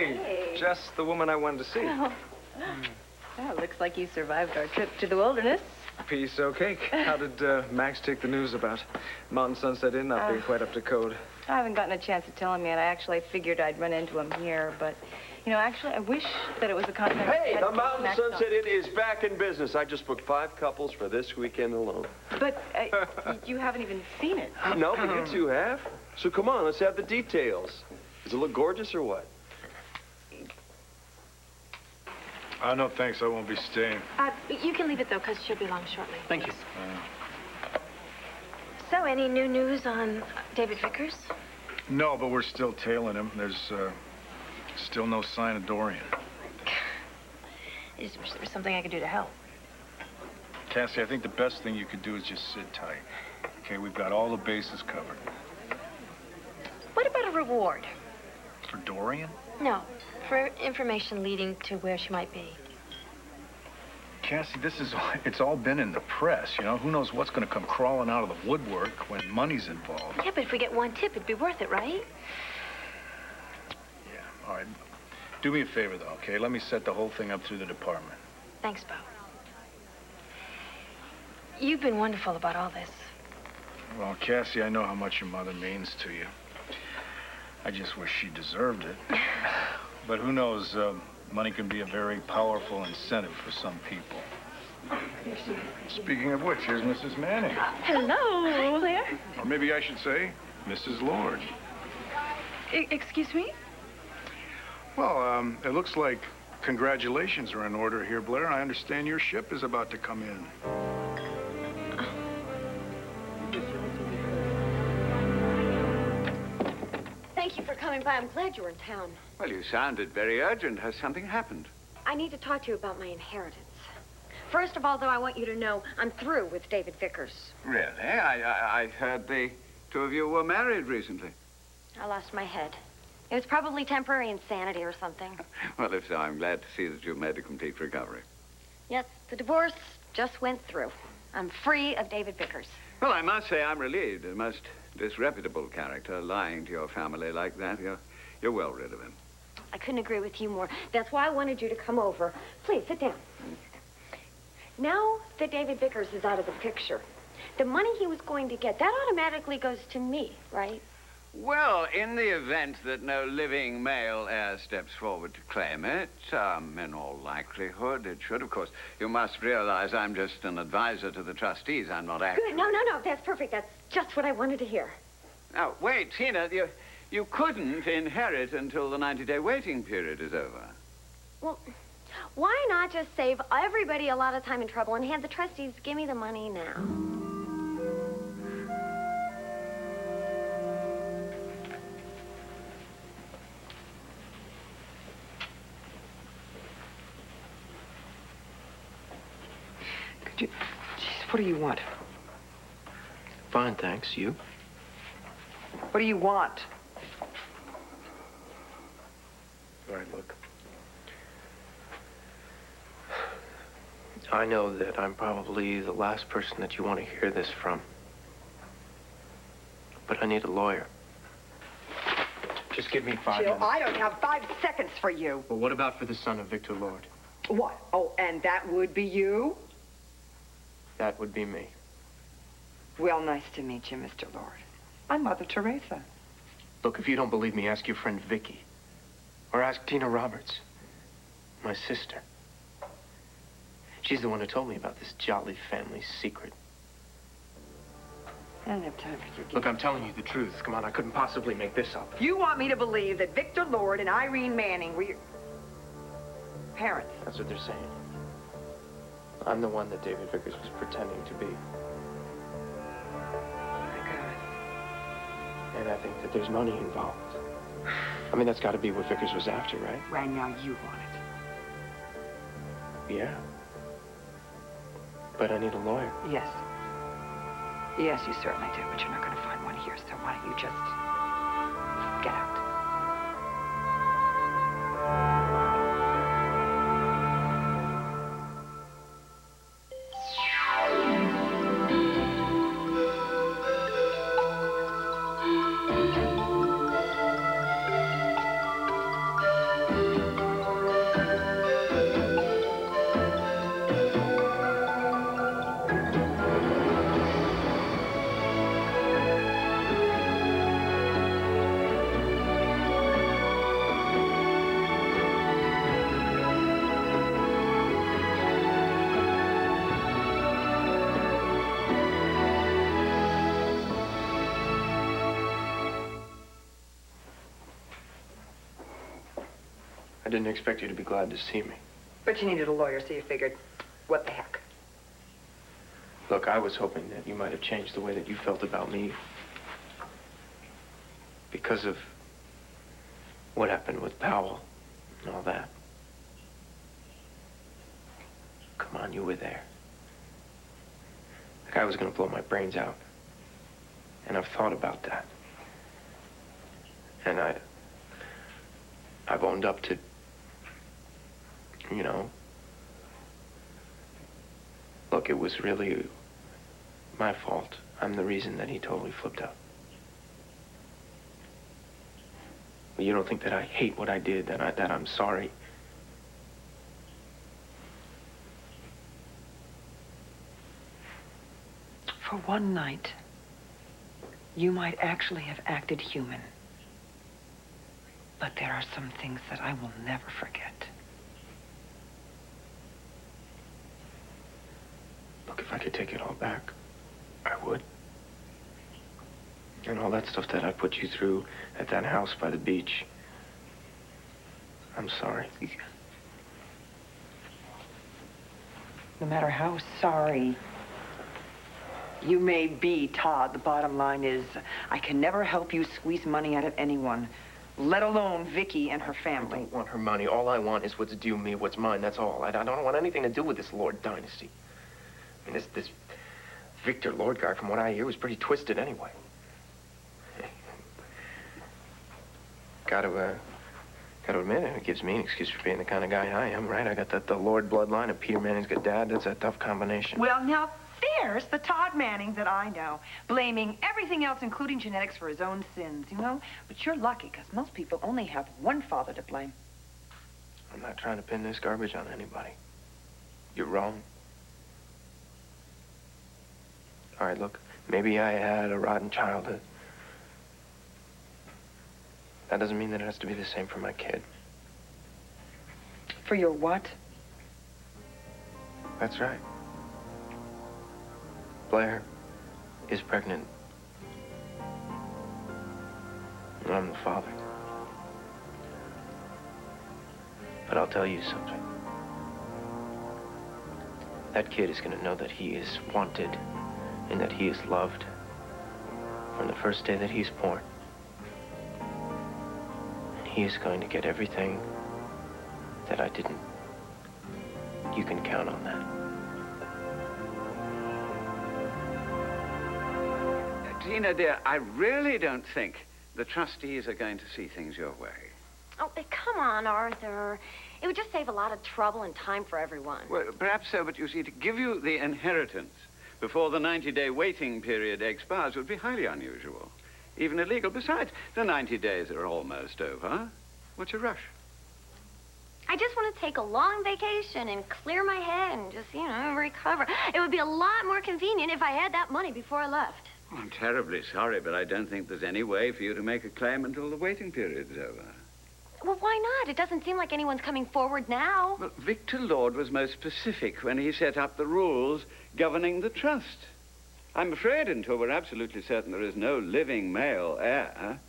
Hey, just the woman I wanted to see. Oh. Well, looks like you survived our trip to the wilderness. Piece of cake. How did Max take the news about Mountain Sunset Inn not being quite up to code? I haven't gotten a chance to tell him yet. I actually figured I'd run into him here, but, you know, actually, I wish that it was a contact. Hey, the Mountain Sunset Inn is back in business. I just booked 5 couples for this weekend alone. But you haven't even seen it. No, but you two have. So come on, let's have the details. Does it look gorgeous or what? No, thanks. I won't be staying. You can leave it, though, because she'll be along shortly. Thank you. So, any new news on David Vickers? No, but we're still tailing him. There's still no sign of Dorian. I just wish there was something I could do to help. Cassie, I think the best thing you could do is just sit tight. Okay, we've got all the bases covered. What about a reward? For Dorian? No, for information leading to where she might be. Cassie, it's all been in the press, you know? Who knows what's going to come crawling out of the woodwork when money's involved. Yeah, but if we get one tip, it'd be worth it, right? Yeah, all right. Do me a favor, though, okay? Let me set the whole thing up through the department. Thanks, Bo. You've been wonderful about all this. Well, Cassie, I know how much your mother means to you. I just wish she deserved it. But who knows, money can be a very powerful incentive for some people. Speaking of which, here's Mrs. Manning. Hello, Claire. Or maybe I should say, Mrs. Lord. Excuse me? Well, it looks like congratulations are in order here, Blair. I understand your ship is about to come in. Thank you for coming by. I'm glad you were in town. Well, you sounded very urgent. Has something happened? I need to talk to you about my inheritance. First of all, though, I want you to know I'm through with David Vickers. Really? I heard the two of you were married recently. I lost my head. It was probably temporary insanity or something. Well, if so, I'm glad to see that you've made a complete recovery. Yes, the divorce just went through. I'm free of David Vickers. Well, I must say I'm relieved. A most disreputable character lying to your family like that. You're well rid of him. I couldn't agree with you more. That's why I wanted you to come over. Please, sit down. Now that David Vickers is out of the picture, the money he was going to get, that automatically goes to me, right? Well, in the event that no living male heir steps forward to claim it, in all likelihood it should. Of course, you must realize I'm just an advisor to the trustees. I'm not acting. Good. No. That's perfect. That's just what I wanted to hear. Now, wait, Tina, you couldn't inherit until the 90-day waiting period is over. Well, why not just save everybody a lot of time and trouble and have the trustees give me the money now? Jeez, what do you want? Fine, thanks. You? What do you want? All right, look. I know that I'm probably the last person that you want to hear this from. But I need a lawyer. Just give me 5 Jill, minutes. I don't have 5 seconds for you. Well, what about for the son of Victor Lord? What? Oh, and that would be you? That would be me. Well, nice to meet you, Mr. Lord. I'm Mother Teresa. Look, if you don't believe me, ask your friend Vicky. Or ask Tina Roberts, my sister. She's the one who told me about this jolly family secret. I don't have time for your Look, I'm telling you the truth. Come on, I couldn't possibly make this up. You want me to believe that Victor Lord and Irene Manning were your parents? That's what they're saying. I'm the one that David Vickers was pretending to be. My God. And I think that there's money involved. I mean, that's got to be what Vickers was after, right? Right now, you want it. Yeah. But I need a lawyer. Yes. Yes, you certainly do, but you're not going to find one here, so why don't you just get out? I didn't expect you to be glad to see me. But you needed a lawyer, so you figured, what the heck? Look, I was hoping that you might have changed the way that you felt about me because of what happened with Powell and all that. Come on, you were there. The guy was gonna blow my brains out. And I've thought about that. And I've owned up to, you know, look, it was really my fault. I'm the reason that he totally flipped out. But you don't think that I hate what I did, that I'm sorry? For one night, you might actually have acted human. But there are some things that I will never forget. Look, if I could take it all back, I would. And all that stuff that I put you through at that house by the beach. I'm sorry. No matter how sorry you may be, Todd, the bottom line is I can never help you squeeze money out of anyone, let alone Vicky and her family. I don't want her money. All I want is what's due me, what's mine. That's all. I don't want anything to do with this Lord dynasty. I mean, this Victor Lord guy, from what I hear, was pretty twisted anyway. Gotta admit, it gives me an excuse for being the kind of guy I am, right? I got the Lord bloodline, and Peter Manning's good dad. That's a tough combination. Well, now, there's the Todd Manning that I know, blaming everything else, including genetics, for his own sins, you know? But you're lucky, because most people only have one father to blame. I'm not trying to pin this garbage on anybody. You're wrong. All right, look, maybe I had a rotten childhood. That doesn't mean that it has to be the same for my kid. For your what? That's right. Blair is pregnant. And I'm the father. But I'll tell you something. That kid is gonna know that he is wanted and that he is loved from the first day that he's born. And he is going to get everything that I didn't. You can count on that. Tina, dear, I really don't think the trustees are going to see things your way. Oh, come on, Arthur. It would just save a lot of trouble and time for everyone. Well, perhaps so, but you see, to give you the inheritance before the 90-day waiting period expires would be highly unusual, even illegal. Besides, the 90 days are almost over. What's your rush? I just want to take a long vacation and clear my head and just, you know, recover. It would be a lot more convenient if I had that money before I left. I'm terribly sorry, but I don't think there's any way for you to make a claim until the waiting period is over. Well, why not? It doesn't seem like anyone's coming forward now. Well, Victor Lord was most specific when he set up the rules governing the trust. I'm afraid until we're absolutely certain there is no living male heir,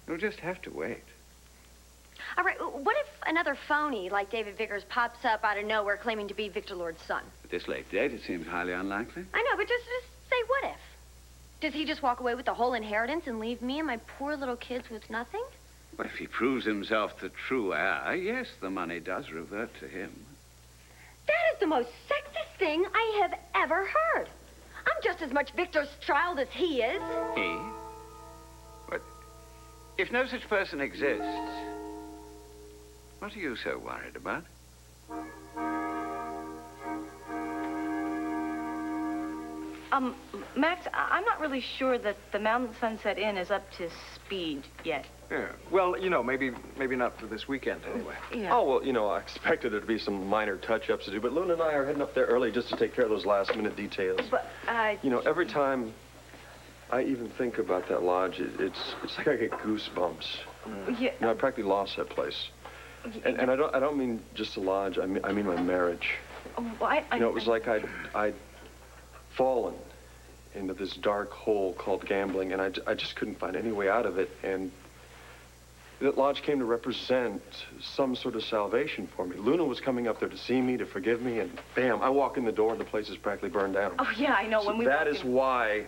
you'll just have to wait. All right, what if another phony like David Vickers pops up out of nowhere claiming to be Victor Lord's son? At this late date, it seems highly unlikely. I know, but just say what if? Does he just walk away with the whole inheritance and leave me and my poor little kids with nothing? Well, if he proves himself the true heir, yes, the money does revert to him. That is the most sexist thing I have ever heard. I'm just as much Victor's child as he is. He? But if no such person exists, what are you so worried about? Max, I'm not really sure that the Mountain Sunset Inn is up to speed yet. Yeah. Well, you know, maybe not for this weekend anyway. Yeah. Oh, well, you know, I expected there to be some minor touch-ups to do, but Luna and I are heading up there early just to take care of those last-minute details. But, You know, every time I even think about that lodge, it's like I get goosebumps. yeah. You know, I practically lost that place. And I don't mean just the lodge, I mean my marriage. Well, You know, it was like I'd fallen into this dark hole called gambling, and I just couldn't find any way out of it. And that lodge came to represent some sort of salvation for me. Luna was coming up there to see me, to forgive me, and bam, I walk in the door and the place is practically burned down. Oh, yeah, I know. So that is why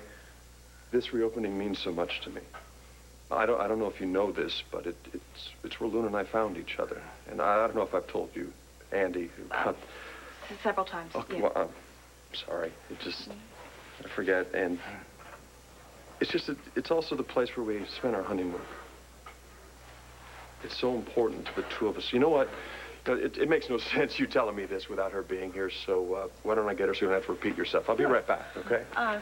this reopening means so much to me. I don't know if you know this, but it's where Luna and I found each other. And I don't know if I've told you, Andy. Several times, oh, yeah. Well, I'm sorry. I forget. And it's just, it's also the place where we spent our honeymoon. It's so important to the two of us. You know what? It makes no sense you telling me this without her being here, so why don't I get her so you don't have to repeat yourself? I'll be right back, okay? I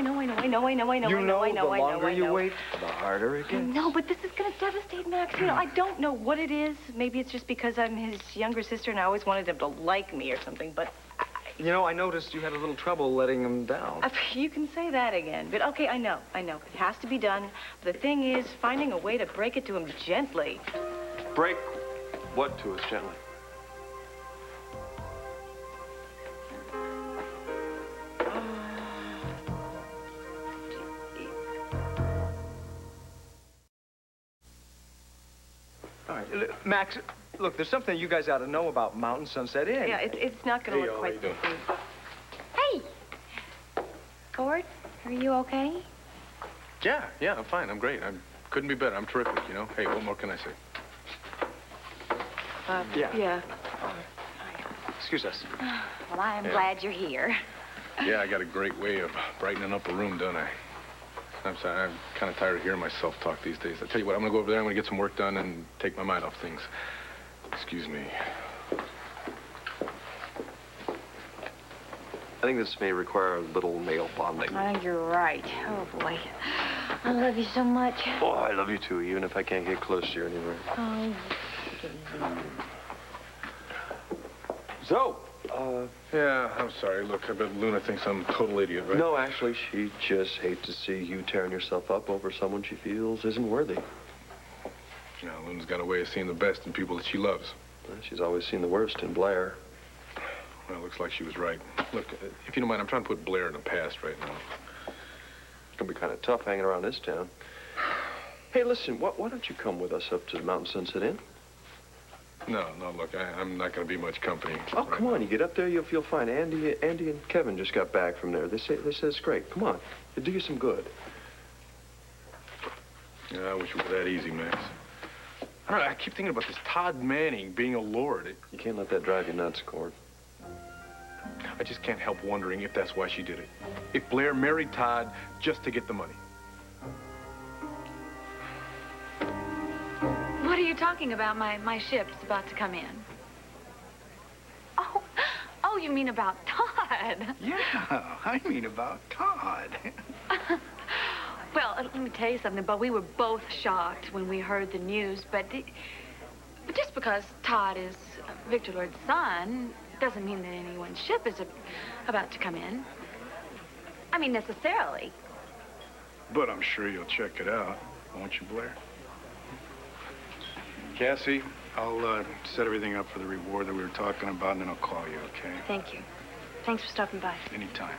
know. You know, the longer you wait, the harder it gets. No, but this is going to devastate Max. You know, I don't know what it is. Maybe it's just because I'm his younger sister and I always wanted him to like me or something, but... You know, I noticed you had a little trouble letting him down. You can say that again. But, okay, I know. It has to be done. But the thing is, finding a way to break it to him gently. Break what to us gently? All right, Max, look, there's something you guys ought to know about Mountain Sunset Inn. Yeah, it's not going to look quite the same. Hey! Gord, are you okay? Yeah, I'm fine. I'm great. I couldn't be better. I'm terrific, you know. Hey, what more can I say? Yeah. Excuse us. Well, I am glad you're here. Yeah, I got a great way of brightening up a room, don't I? I'm sorry. I'm kind of tired of hearing myself talk these days. I tell you what, I'm going to go over there. I'm going to get some work done and take my mind off things. Excuse me. I think this may require a little male bonding. I think you're right. Oh, boy. I love you so much. Oh, I love you too, even if I can't get close to you anywhere. Oh. So, Yeah, I'm sorry. Look, I bet Luna thinks I'm a total idiot, right? No, actually, she just hates to see you tearing yourself up over someone she feels isn't worthy. You know, Luna's got a way of seeing the best in people that she loves. Well, she's always seen the worst in Blair. Well, looks like she was right. Look, if you don't mind, I'm trying to put Blair in the past right now. It's gonna be kind of tough hanging around this town. Hey, listen, why don't you come with us up to the Mountain Sunset Inn? No, look, I'm not going to be much company. Oh, come on, you get up there, you'll feel fine. Andy and Kevin just got back from there. They say it's great. Come on, it'll do you some good. Yeah, I wish it were that easy, Max. I don't know, I keep thinking about this Todd Manning being a lord. You can't let that drive you nuts, Cord. I just can't help wondering if that's why she did it. If Blair married Todd just to get the money. What are you talking about? My ship's about to come in. Oh, you mean about Todd? Yeah, I mean about Todd. Well, let me tell you something, but we were both shocked when we heard the news, but just because Todd is Victor Lord's son doesn't mean that anyone's ship is about to come in. I mean, necessarily. But I'm sure you'll check it out, won't you, Blair? Cassie, I'll set everything up for the reward that we were talking about, and then I'll call you, okay? Thank you. Thanks for stopping by. Anytime.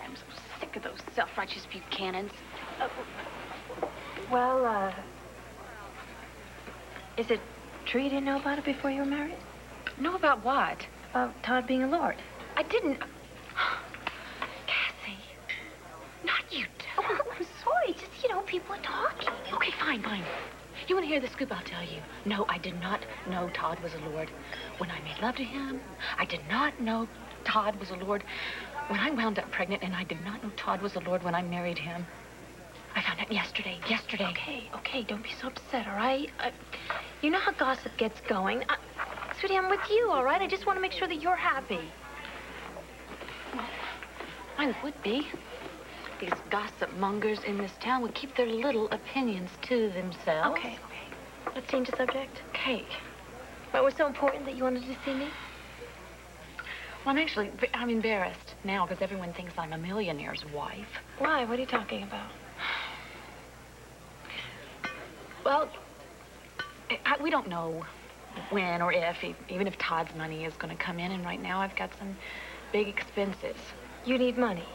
I'm so sick of those self-righteous Buchanans. Is it true you didn't know about it before you were married? Know about what? About Todd being a lord. I didn't. Cassie. Not you two. Oh, I'm sorry. Just, people are talking. Okay, fine. You want to hear the scoop? I'll tell you. No, I did not know Todd was a lord when I made love to him. I did not know Todd was a lord when I wound up pregnant, and I did not know Todd was a lord when I married him. I found out yesterday. Okay, don't be so upset, all right? You know how gossip gets going. Sweetie, I'm with you, all right? I just want to make sure that you're happy. I would be. These gossip mongers in this town would keep their little opinions to themselves. Okay. Let's change the subject. Okay. What was so important that you wanted to see me? Well, I'm embarrassed now because everyone thinks I'm a millionaire's wife. Why? What are you talking about? Well, we don't know when or if, even if Todd's money is going to come in, and right now I've got some big expenses. You need money.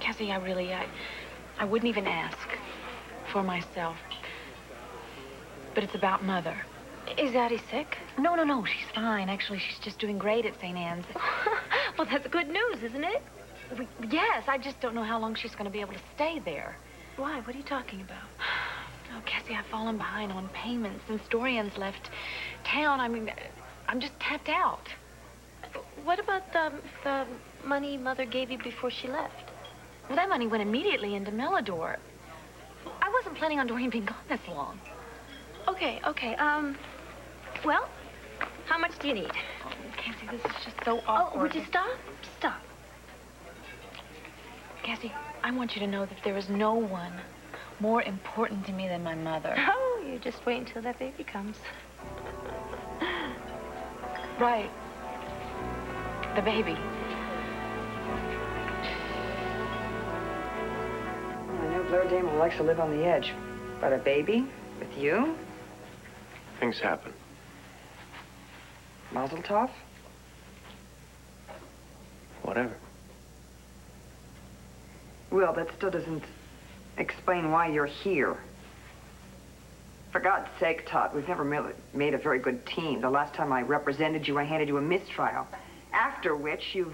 Cassie, I wouldn't even ask for myself. But it's about Mother. Is Addie sick? No, she's fine. Actually, she's just doing great at St. Anne's. Well, that's good news, isn't it? Yes, I just don't know how long she's going to be able to stay there. Why? What are you talking about? Oh, Cassie, I've fallen behind on payments since Dorian's left town. I mean, I'm just tapped out. What about the money Mother gave you before she left? Well, that money went immediately into Melidor. I wasn't planning on Dorian being gone this long. Okay. Well, how much do you need? Oh, Cassie, this is just so awkward. Oh, would you stop? Stop. Cassie, I want you to know that there is no one more important to me than my mother. Oh, you just wait until that baby comes. Right. The baby. I know Blair Damon likes to live on the edge. But a baby? With you? Things happen. Mazel tov? Whatever. Well, that still doesn't explain why you're here. For God's sake, Todd, we've never made a very good team. The last time I represented you, I handed you a mistrial. After which, you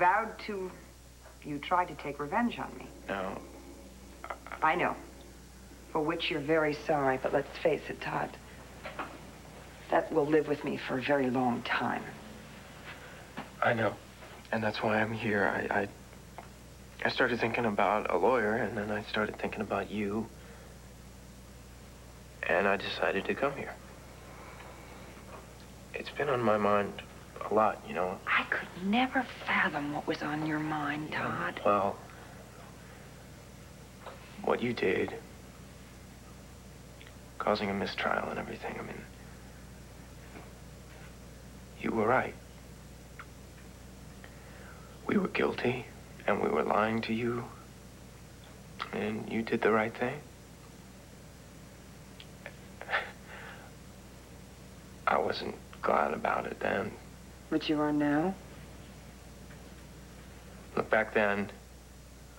tried to take revenge on me. No. I know. For which you're very sorry, but let's face it, Todd. That will live with me for a very long time. I know. And that's why I'm here. I started thinking about a lawyer, and then I started thinking about you. And I decided to come here. It's been on my mind a lot, you know. I could never fathom what was on your mind, Todd. Well, what you did, causing a mistrial and everything, I mean, you were right. We were guilty, and we were lying to you, and you did the right thing. I wasn't glad about it then. But you are now? Look, back then,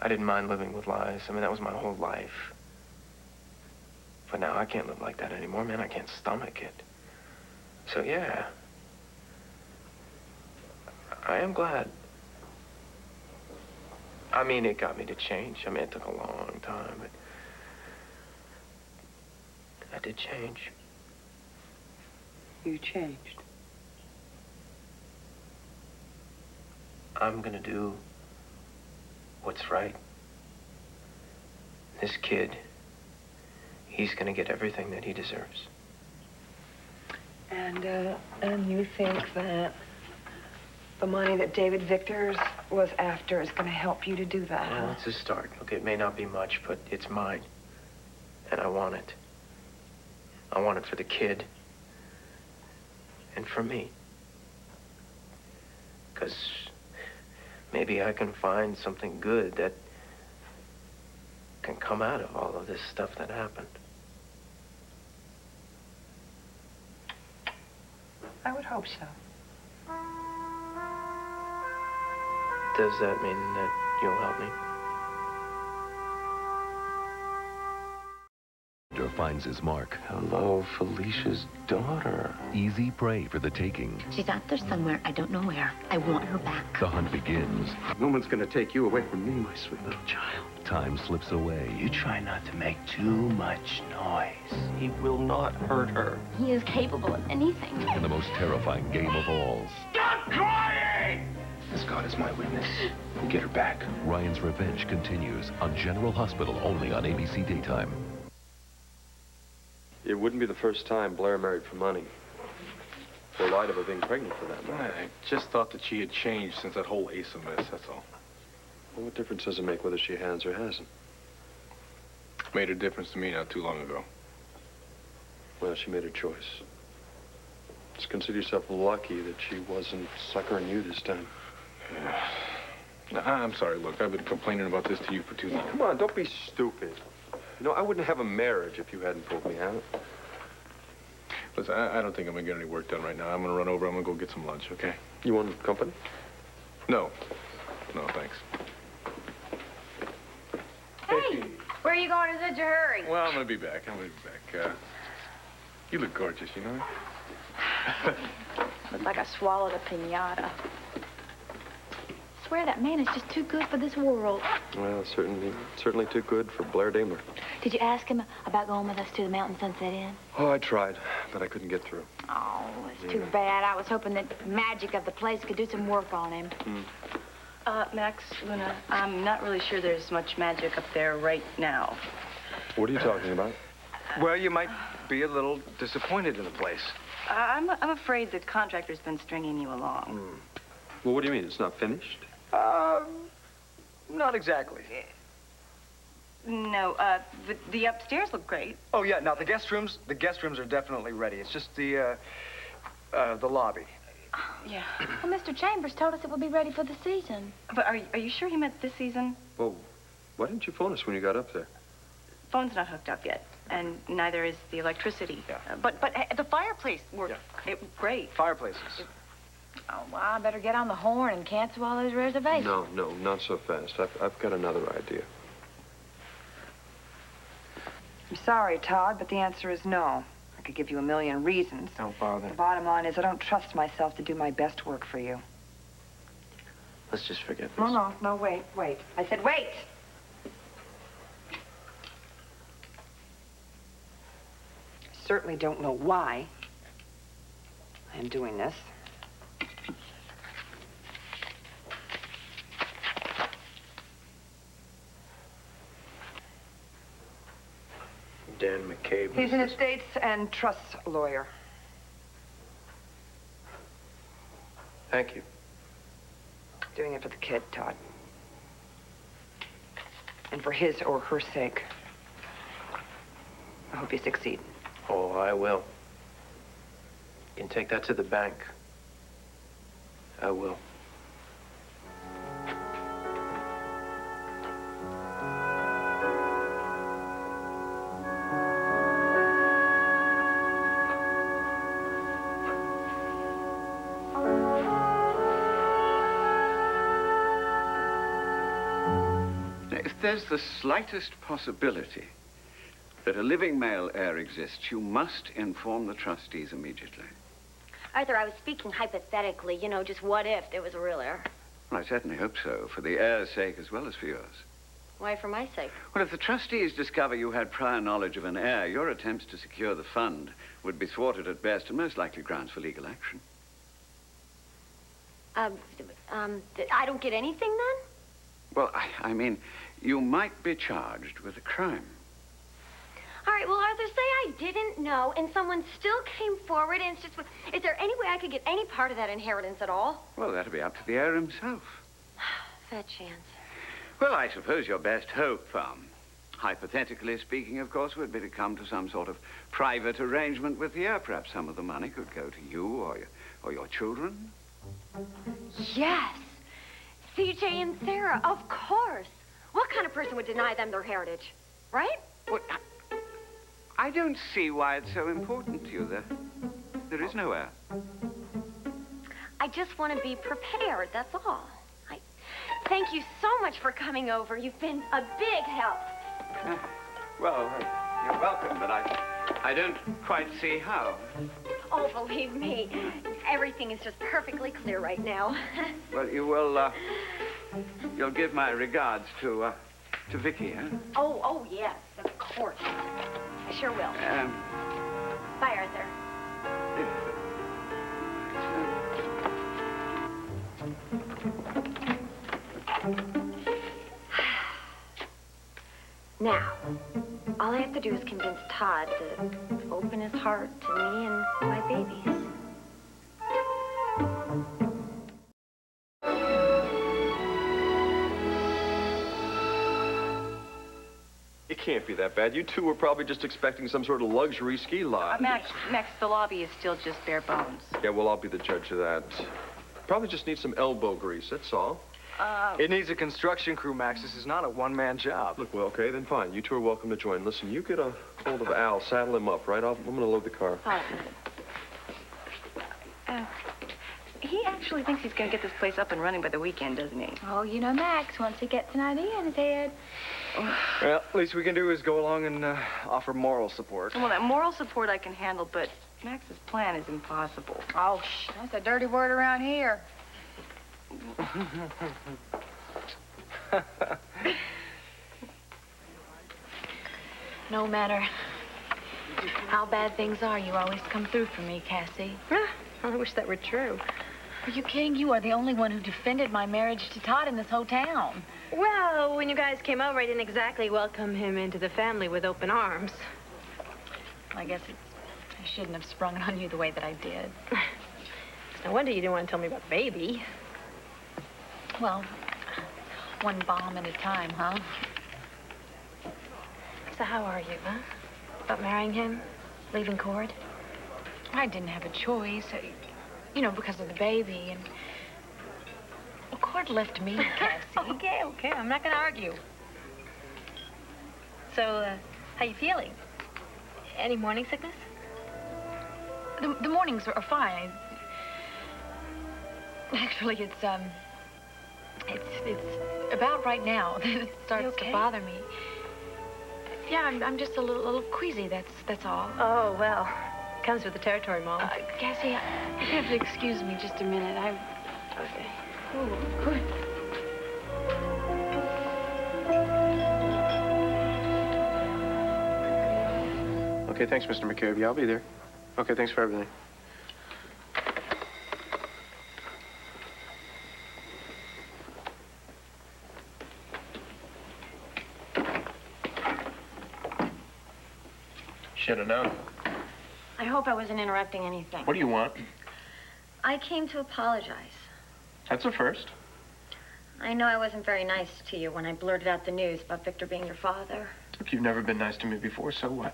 I didn't mind living with lies. I mean, that was my whole life. But now I can't live like that anymore, man. I can't stomach it. So, yeah. I am glad. I mean, it got me to change. I mean, it took a long time, but I did change. You changed. I'm gonna do what's right. This kid, he's gonna get everything that he deserves. And you think that the money that David Victors was after is going to help you to do that, Well, huh? it's a start. Okay, it may not be much, but it's mine. And I want it. I want it for the kid. And for me. Because maybe I can find something good that can come out of all of this stuff that happened. I would hope so. Does that mean that you'll help me? Finds his mark. Hello, Felicia's daughter. Easy prey for the taking. She's out there somewhere. I don't know where. I want her back. The hunt begins. No one's gonna take you away from me, my sweet little child. Time slips away. You try not to make too much noise. He will not hurt her. He is capable of anything. And the most terrifying game of all. Stop crying! As God is my witness, we'll get her back. Ryan's Revenge continues on General Hospital, only on ABC Daytime. It wouldn't be the first time Blair married for money. Or lied about being pregnant for that matter. I just thought that she had changed since that whole Asa mess, that's all. Well, what difference does it make whether she has or hasn't? Made a difference to me not too long ago. Well, she made her choice. Just consider yourself lucky that she wasn't suckering you this time. Yeah. I'm sorry, look, I've been complaining about this to you for 2 years. Come on, don't be stupid. You know, I wouldn't have a marriage if you hadn't pulled me out. Listen, I don't think I'm gonna get any work done right now. I'm gonna run over, I'm gonna go get some lunch, okay? You want company? No. No, thanks. Hey, where are you going in such a hurry? Well, I'm gonna be back. You look gorgeous, you know? Looks like I swallowed a pinata. I swear that man is just too good for this world. Well, certainly too good for Blair Daimler. Did you ask him about going with us to the Mountain Sunset Inn? Oh, I tried, but I couldn't get through. Oh, it's too bad. I was hoping that magic of the place could do some work on him. Max, Luna, I'm not really sure there's much magic up there right now. What are you talking about? Well, you might be a little disappointed in the place. I'm afraid the contractor's been stringing you along. Well, what do you mean? It's not finished? Not exactly. No, the upstairs look great. Oh, yeah, now the guest rooms are definitely ready. It's just the lobby. Yeah. Well, Mr. Chambers told us it would be ready for the season. But are you sure he meant this season? Well, why didn't you phone us when you got up there? Phone's not hooked up yet, and neither is the electricity. Yeah. But the fireplace worked great. Fireplaces. Oh, well, I better get on the horn and cancel all those reservations. No, not so fast. I've got another idea. I'm sorry, Todd, but the answer is no. I could give you a million reasons. Don't bother. The bottom line is I don't trust myself to do my best work for you. Let's just forget this. No, wait. I said wait! Certainly don't know why I'm doing this. Dan McCabe. He's an estates and trusts lawyer. Thank you. Doing it for the kid, Todd. And for his or her sake. I hope you succeed. Oh, I will. You can take that to the bank. I will. If there's the slightest possibility that a living male heir exists, you must inform the trustees immediately. Arthur, I was speaking hypothetically, you know, just what if there was a real heir? Well, I certainly hope so, for the heir's sake as well as for yours. Why for my sake? Well, if the trustees discover you had prior knowledge of an heir, your attempts to secure the fund would be thwarted at best and most likely grounds for legal action. I don't get anything then? Well, I mean, you might be charged with a crime. All right, well, Arthur, say I didn't know and someone still came forward and it's just... Is there any way I could get any part of that inheritance at all? Well, that'll be up to the heir himself. Fat chance. Well, I suppose your best hope, hypothetically speaking, of course, would be to come to some sort of private arrangement with the heir. Perhaps some of the money could go to you or your children. Yes. CJ and Sarah, of course. What kind of person would deny them their heritage? Right? Well, I don't see why it's so important to you. There is no heir. I just want to be prepared, that's all. Thank you so much for coming over. You've been a big help. Well, you're welcome, but I don't quite see how. Oh, believe me, everything is just perfectly clear right now. Well, you'll give my regards to Vicky, huh? Oh, yes, of course. I sure will. Bye, Arthur. Now, all I have to do is convince Todd to open his heart to me and my babies. It can't be that bad. You two were probably just expecting some sort of luxury ski lodge. Max, the lobby is still just bare bones. Yeah, well, I'll be the judge of that. Probably just need some elbow grease, that's all. It needs a construction crew, Max. This is not a one-man job. Look, well, okay, then fine. You two are welcome to join. Listen, you get a hold of Al, saddle him up, right? I'm going to load the car. He he actually thinks he's going to get this place up and running by the weekend, doesn't he? Oh, you know Max, once he gets an idea in his head. Well, least we can do is go along and offer moral support. Well, that moral support I can handle, but Max's plan is impossible. Oh, that's a dirty word around here. No matter how bad things are, you always come through for me, Cassie. I wish that were true. Are you kidding? You are the only one who defended my marriage to Todd in this whole town. Well, when you guys came over, I didn't exactly welcome him into the family with open arms. I guess I shouldn't have sprung it on you the way that I did. It's no wonder you didn't want to tell me about baby. Well, one bomb at a time, huh? So how are you, huh? About marrying him? Leaving Cord? I didn't have a choice, you know, because of the baby, and... Well, Cord left me, Cassie. Okay, I'm not gonna argue. So, how you feeling? Any morning sickness? The mornings are fine. Actually, it's about right now that it starts to bother me. Yeah, I'm just a little queasy, that's all. Oh, well, comes with the territory, Mom. Cassie, you have to excuse me just a minute. Okay. Oh, good. Okay, thanks, Mr. McCabe. I'll be there. Okay, thanks for everything. Should have known. I hope I wasn't interrupting anything. What do you want? I came to apologize. That's a first. I know I wasn't very nice to you when I blurted out the news about Victor being your father. If you've never been nice to me before, so what?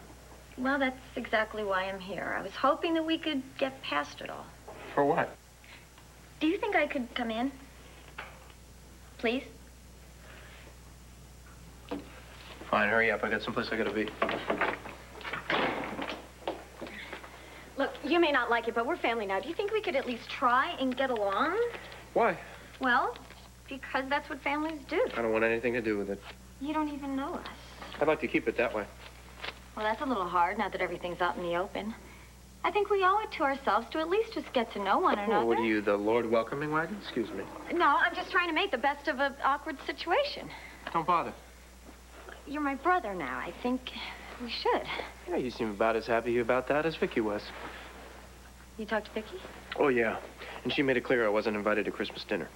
Well, that's exactly why I'm here. I was hoping that we could get past it all. For what? Do you think I could come in? Please? Fine, hurry up. I got someplace I gotta be. Look, you may not like it, but we're family now. Do you think we could at least try and get along? Why? Well, because that's what families do. I don't want anything to do with it. You don't even know us. I'd like to keep it that way. Well, that's a little hard now that everything's out in the open. I think we owe it to ourselves to at least just get to know one another. What are you, the Lord Welcoming Wagon? Excuse me. No, I'm just trying to make the best of an awkward situation. Don't bother. You're my brother now. I think we should. Yeah, you seem about as happy about that as Vicky was. You talked to Vicky? Oh, yeah. And she made it clear I wasn't invited to Christmas dinner.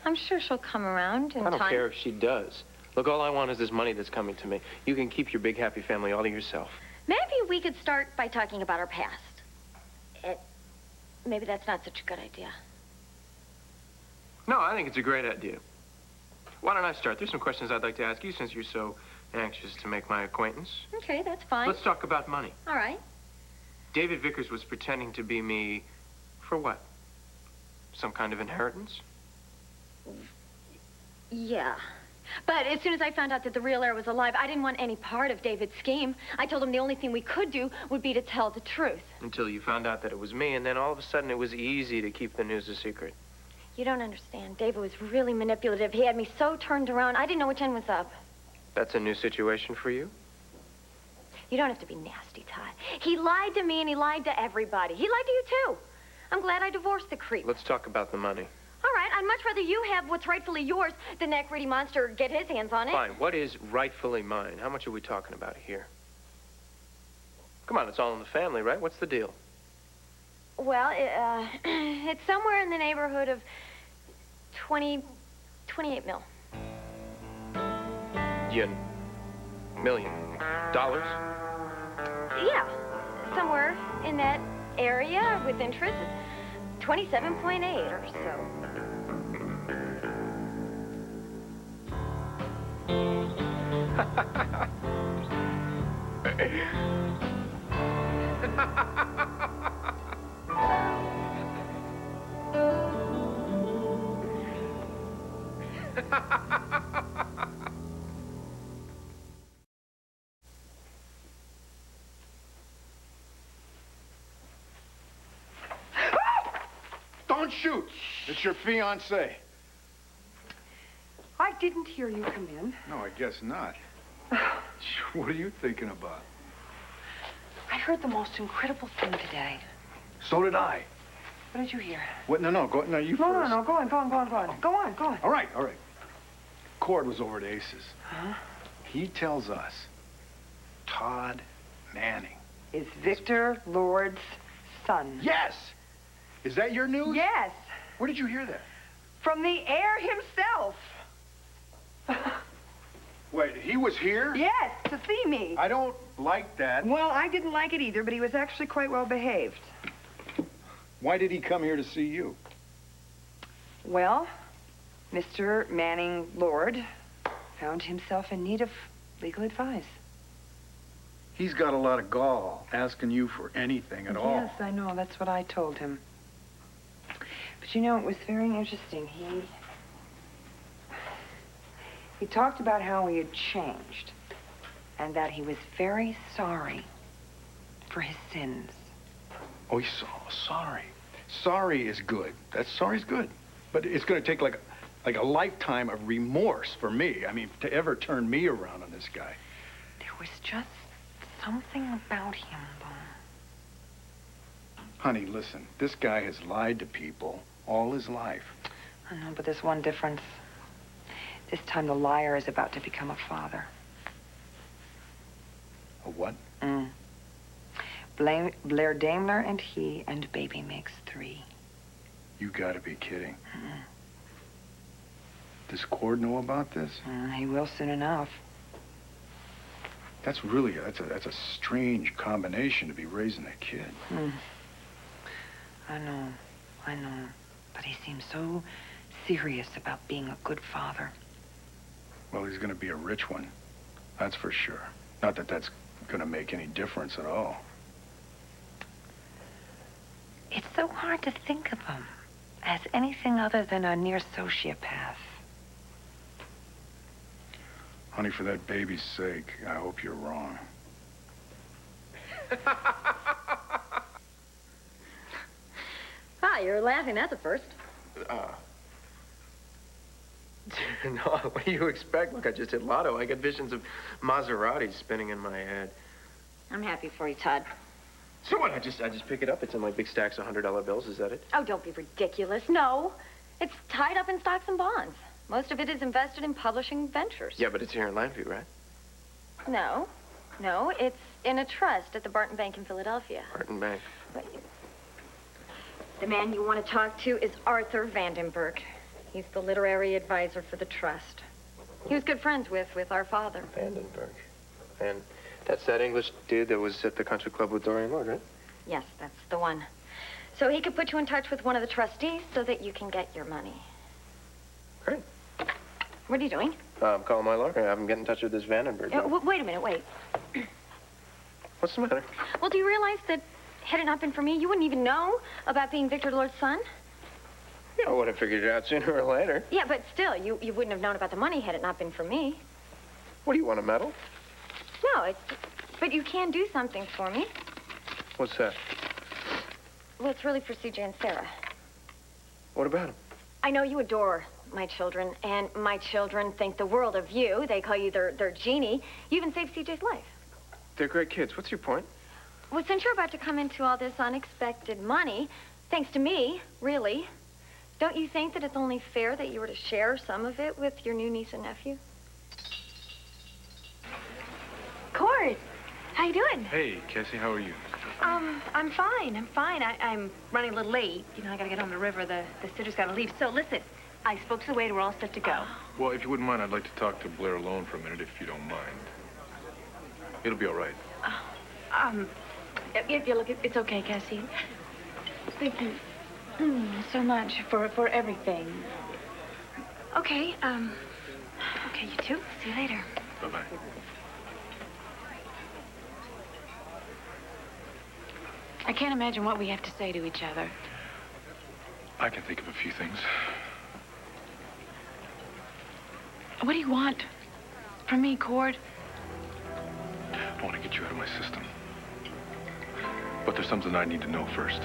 I'm sure she'll come around in I don't time. care if she does. Look, all I want is this money that's coming to me. You can keep your big, happy family all to yourself. Maybe we could start by talking about our past. Maybe that's not such a good idea. No, I think it's a great idea. Why don't I start? There's some questions I'd like to ask you since you're so anxious to make my acquaintance. Okay, that's fine. Let's talk about money. All right. David Vickers was pretending to be me for what? Some kind of inheritance? Yeah. But as soon as I found out that the real heir was alive, I didn't want any part of David's scheme. I told him the only thing we could do would be to tell the truth. Until you found out that it was me, and then all of a sudden it was easy to keep the news a secret. You don't understand. David was really manipulative. He had me so turned around, I didn't know which end was up. That's a new situation for you? You don't have to be nasty, Todd. He lied to me and he lied to everybody. He lied to you, too. I'm glad I divorced the creep. Let's talk about the money. All right, I'd much rather you have what's rightfully yours than that greedy monster get his hands on it. Fine. What is rightfully mine? How much are we talking about here? Come on, it's all in the family, right? What's the deal? Well, it's somewhere in the neighborhood of 28 mil. $1 million? Yeah, somewhere in that area with interest. 27.8 or so. Don't shoot. It's your fiancé. I didn't hear you come in. No, I guess not. What are you thinking about? I heard the most incredible thing today. So did I. What did you hear? What? No, go. No, you No, first. no, go on. Go on. All right. Cord was over at Ace's. Huh? He tells us Todd Manning Is Victor Lord's son. Yes! Is that your news? Yes. Where did you hear that? From the heir himself. Wait, he was here? Yes, to see me. I don't like that. Well, I didn't like it either, but he was actually quite well behaved. Why did he come here to see you? Well, Mr. Manning Lord found himself in need of legal advice. He's got a lot of gall asking you for anything at all. Yes, I know. That's what I told him. But you know, it was very interesting. He talked about how he had changed and that he was very sorry for his sins. Oh, he's so sorry. Sorry is good. Sorry's good. But it's going to take like a lifetime of remorse for me. I mean, to ever turn me around on this guy. There was just something about him, though. Honey, listen. This guy has lied to people all his life. I know, but there's one difference. This time the liar is about to become a father. A what? Blair Daimler and he, and baby makes 3. You gotta be kidding. Does Cord know about this? He will soon enough. That's really, that's a strange combination to be raising a kid. I know. But he seems so serious about being a good father. Well, he's gonna be a rich one. That's for sure. Not that that's gonna make any difference at all. It's so hard to think of him as anything other than a near sociopath. Honey, for that baby's sake, I hope you're wrong. Hi, you're laughing. That's a first. No, what do you expect? Look, I just hit lotto. I got visions of Maseratis spinning in my head. I'm happy for you, Todd. So what? I just pick it up. It's in like big stacks of $100 bills. Is that it? Oh, don't be ridiculous. No. It's tied up in stocks and bonds. Most of it is invested in publishing ventures. Yeah, but it's here in Landview, right? No. No, it's in a trust at the Barton Bank in Philadelphia. Barton Bank. The man you want to talk to is Arthur Vandenberg. He's the literary advisor for the trust. He was good friends with our father. Vandenberg. And that's that English dude that was at the country club with Dorian Lord, right? Yes, that's the one. So he could put you in touch with one of the trustees so that you can get your money. Great. What are you doing? I'm calling my lawyer. Have him get in touch with this Vandenberg guy. Wait a minute, wait. What's the matter? Well, do you realize that had it not been for me, you wouldn't even know about being Victor Lord's son? Yeah, I would have figured it out sooner or later. Yeah, but still, you wouldn't have known about the money had it not been for me. What, do you want a medal? No, but you can do something for me. What's that? Well, it's really for CJ and Sarah. What about him? I know you adore my children, and my children think the world of you. They call you their genie. You even saved CJ's life. They're great kids. What's your point? Well, since you're about to come into all this unexpected money, thanks to me, really, don't you think that it's only fair that you were to share some of it with your new niece and nephew? Cord, how you doing? Hey, Cassie, how are you? I'm fine. I'm running a little late. You know, I gotta get on the river. The sitter's gotta leave. So listen, I spoke to the waiter. We're all set to go. Well, if you wouldn't mind, I'd like to talk to Blair alone for a minute, if you don't mind. It'll be all right. Look, it's okay, Cassie. Thank you so much for everything. Okay, okay, you too. See you later. Bye-bye. I can't imagine what we have to say to each other. I can think of a few things. What do you want from me, Cord? I want to get you out of my system. But there's something I need to know first.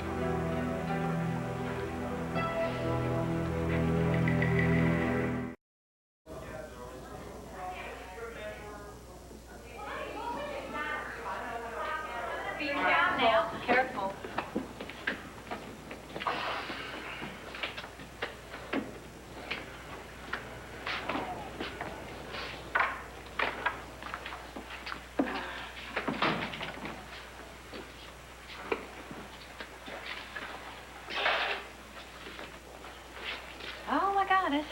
Gladys.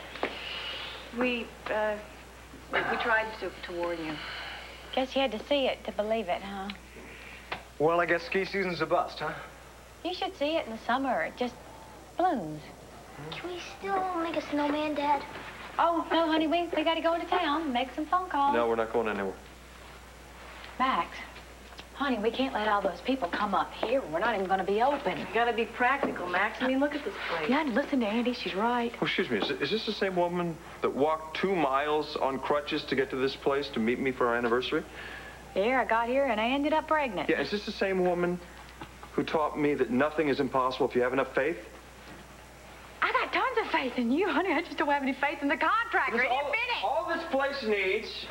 We tried to warn you. Guess you had to see it to believe it, huh? Well, I guess ski season's a bust, huh? You should see it in the summer. It just blooms. Can we still make a snowman, Dad? Oh, no, honey, we got to go into town and make some phone calls. No, we're not going anywhere. Max, honey, we can't let all those people come up here. We're not even going to be open. You gotta be practical, Max. I mean, look at this place. Yeah, and listen to Andy. She's right. Oh, excuse me, is this the same woman that walked 2 miles on crutches to get to this place to meet me for our anniversary? Yeah, I got here and I ended up pregnant. Yeah, is this the same woman who taught me that nothing is impossible if you have enough faith? I got tons of faith in you, honey. I just don't have any faith in the contractor. Because all this place needs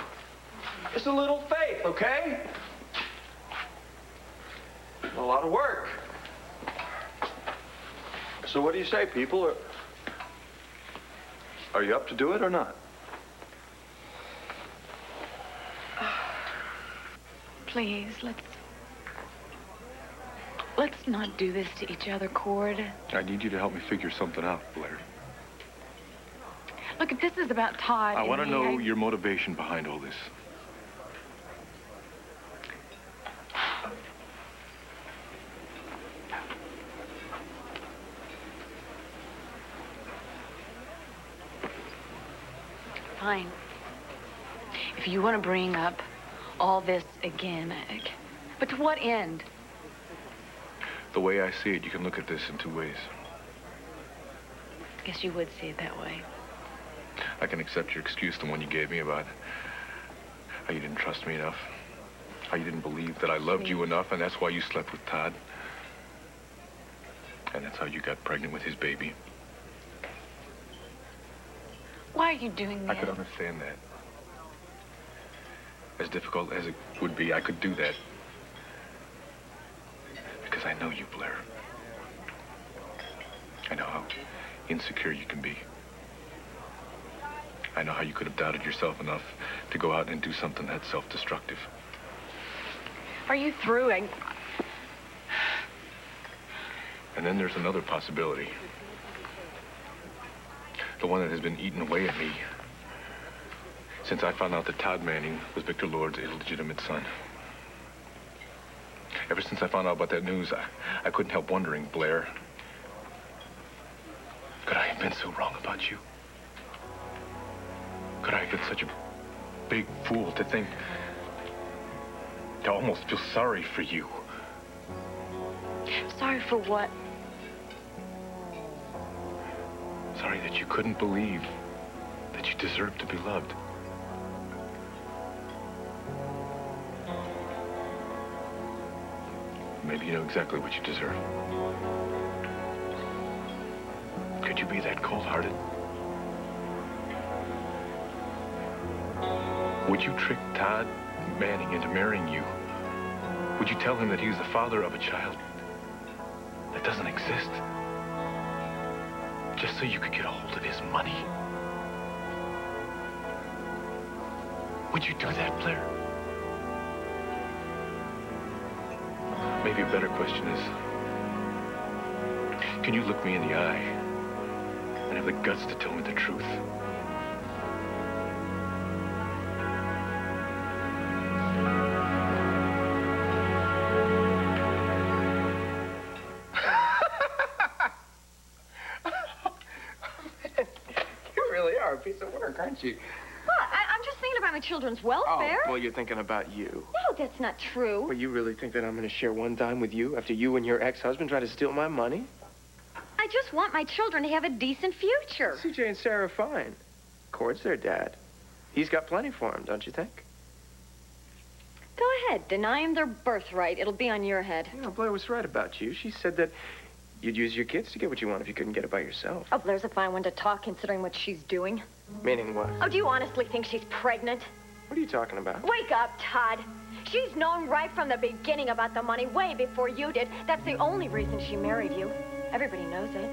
is a little faith, okay? A lot of work. So what do you say, people? Are you up to do it or not? Please, let's not do this to each other, Cord. I need you to help me figure something out, Blair. Look, if this is about Todd... I and want to me, know your motivation behind all this. Fine. If you want to bring up all this again, but to what end? The way I see it, you can look at this in 2 ways. Guess you would see it that way. I can accept your excuse, the one you gave me about how you didn't trust me enough, how you didn't believe that I loved you enough, and that's why you slept with Todd. And that's how you got pregnant with his baby. Why are you doing that? I could understand that. As difficult as it would be, I could do that. Because I know you, Blair. I know how insecure you can be. I know how you could have doubted yourself enough to go out and do something that self-destructive. Are you through? And then there's another possibility. The one that has been eating away at me since I found out that Todd Manning was Victor Lord's illegitimate son. Ever since I found out about that news, I couldn't help wondering, Blair, could I have been so wrong about you? Could I have been such a big fool to think, to almost feel sorry for you? Sorry for what? Sorry that you couldn't believe that you deserved to be loved. Maybe you know exactly what you deserve. Could you be that cold-hearted? Would you trick Todd Manning into marrying you? Would you tell him that he was the father of a child that doesn't exist? Just so you could get a hold of his money? Would you do that, Blair? Maybe a better question is, can you look me in the eye and have the guts to tell me the truth? You really are a piece of work, aren't you? Well, I'm just thinking about my children's welfare. Oh, well, you're thinking about you. No, that's not true. Well, you really think that I'm going to share one dime with you after you and your ex-husband try to steal my money? I just want my children to have a decent future. CJ and Sarah are fine. Cord's their dad. He's got plenty for them, don't you think? Go ahead. Deny them their birthright. It'll be on your head. You know, Blair was right about you. She said that you'd use your kids to get what you want if you couldn't get it by yourself. Oh, Blair's a fine one to talk, considering what she's doing. Meaning what? Oh, do you honestly think she's pregnant? What are you talking about? Wake up, Todd. She's known right from the beginning about the money, way before you did. That's the only reason she married you. Everybody knows it.